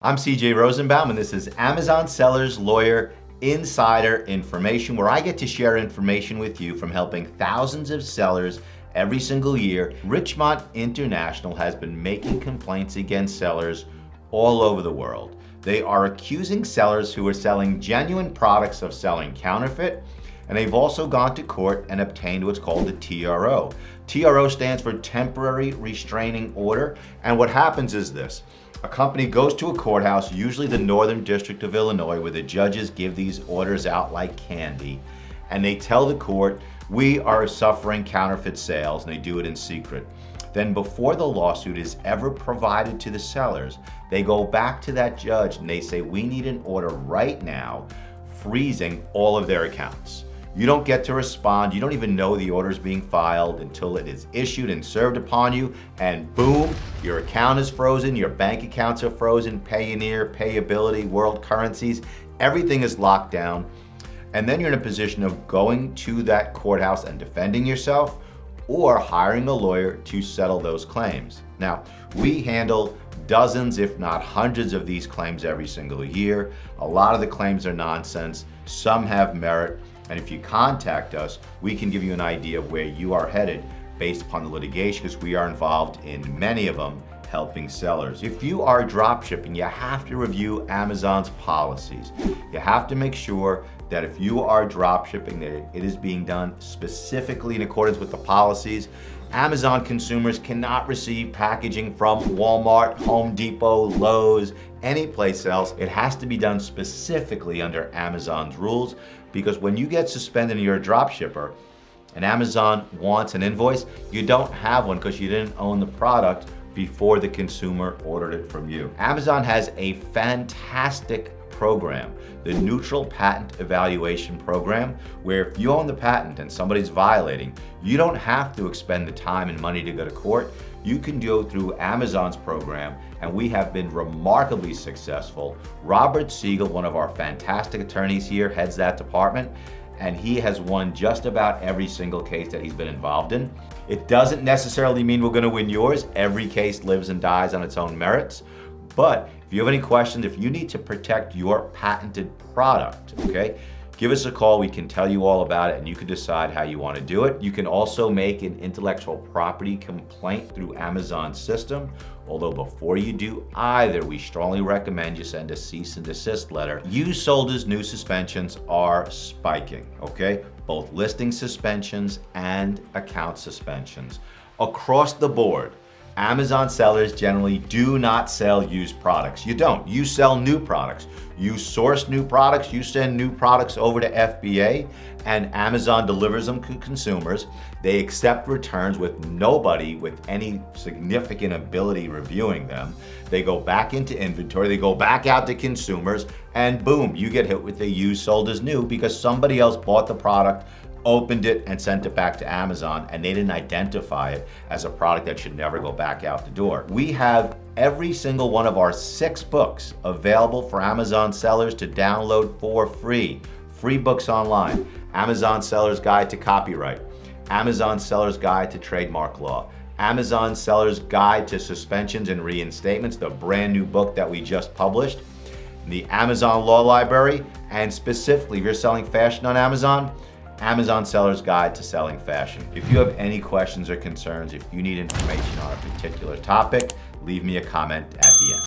I'm CJ Rosenbaum, and this is Amazon Sellers Lawyer Insider Information, where I get to share information with you from helping thousands of sellers every single year. Richemont International has been making complaints against sellers all over the world. They are accusing sellers who are selling genuine products of selling counterfeit, and they've also gone to court and obtained what's called a TRO. TRO stands for Temporary Restraining Order, and what happens is this. A company goes to a courthouse, usually the Northern District of Illinois, where the judges give these orders out like candy, and they tell the court, we are suffering counterfeit sales, and they do it in secret. Then before the lawsuit is ever provided to the sellers, they go back to that judge and they say, we need an order right now, freezing all of their accounts. You don't get to respond. You don't even know the order is being filed until it is issued and served upon you, and boom, your account is frozen, your bank accounts are frozen, Payoneer, payability, world currencies, everything is locked down. And then you're in a position of going to that courthouse and defending yourself, or hiring a lawyer to settle those claims. Now, we handle dozens, if not hundreds of these claims every single year. A lot of the claims are nonsense, some have merit, and if you contact us, we can give you an idea of where you are headed based upon the litigation, because we are involved in many of them helping sellers. If you are dropshipping, you have to review Amazon's policies. You have to make sure that if you are dropshipping, that it is being done specifically in accordance with the policies. Amazon consumers cannot receive packaging from Walmart, Home Depot, Lowe's, any place else. It has to be done specifically under Amazon's rules, because when you get suspended and you're a dropshipper and Amazon wants an invoice, you don't have one because you didn't own the product before the consumer ordered it from you. Amazon has a fantastic program, the Neutral Patent Evaluation Program, where if you own the patent and somebody's violating, you don't have to expend the time and money to go to court. You can go through Amazon's program, and we have been remarkably successful. Robert Siegel, one of our fantastic attorneys here, heads that department, and he has won just about every single case that he's been involved in. It doesn't necessarily mean we're going to win yours. Every case lives and dies on its own merits. But if you have any questions, if you need to protect your patented product, okay, give us a call. We can tell you all about it, and you can decide how you want to do it. You can also make an intellectual property complaint through Amazon's system. Although before you do either, we strongly recommend you send a cease and desist letter. Used sold as new suspensions are spiking, okay? Both listing suspensions and account suspensions. Across the board, Amazon sellers generally do not sell used products. You don't. You sell new products. You source new products, you send new products over to FBA, and Amazon delivers them to consumers. They accept returns with nobody with any significant ability reviewing them. They go back into inventory, they go back out to consumers, and boom, you get hit with a used sold as new because somebody else bought the product, opened it, and sent it back to Amazon, and they didn't identify it as a product that should never go back out the door. We have every single one of our 6 books available for Amazon sellers to download for free. Free books online. Amazon Seller's Guide to Copyright, Amazon Seller's Guide to Trademark Law, Amazon Seller's Guide to Suspensions and Reinstatements, the brand new book that we just published, the Amazon Law Library, and specifically if you're selling fashion on Amazon, Amazon Seller's Guide to Selling Fashion. If you have any questions or concerns, if you need information on a particular topic, leave me a comment at the end.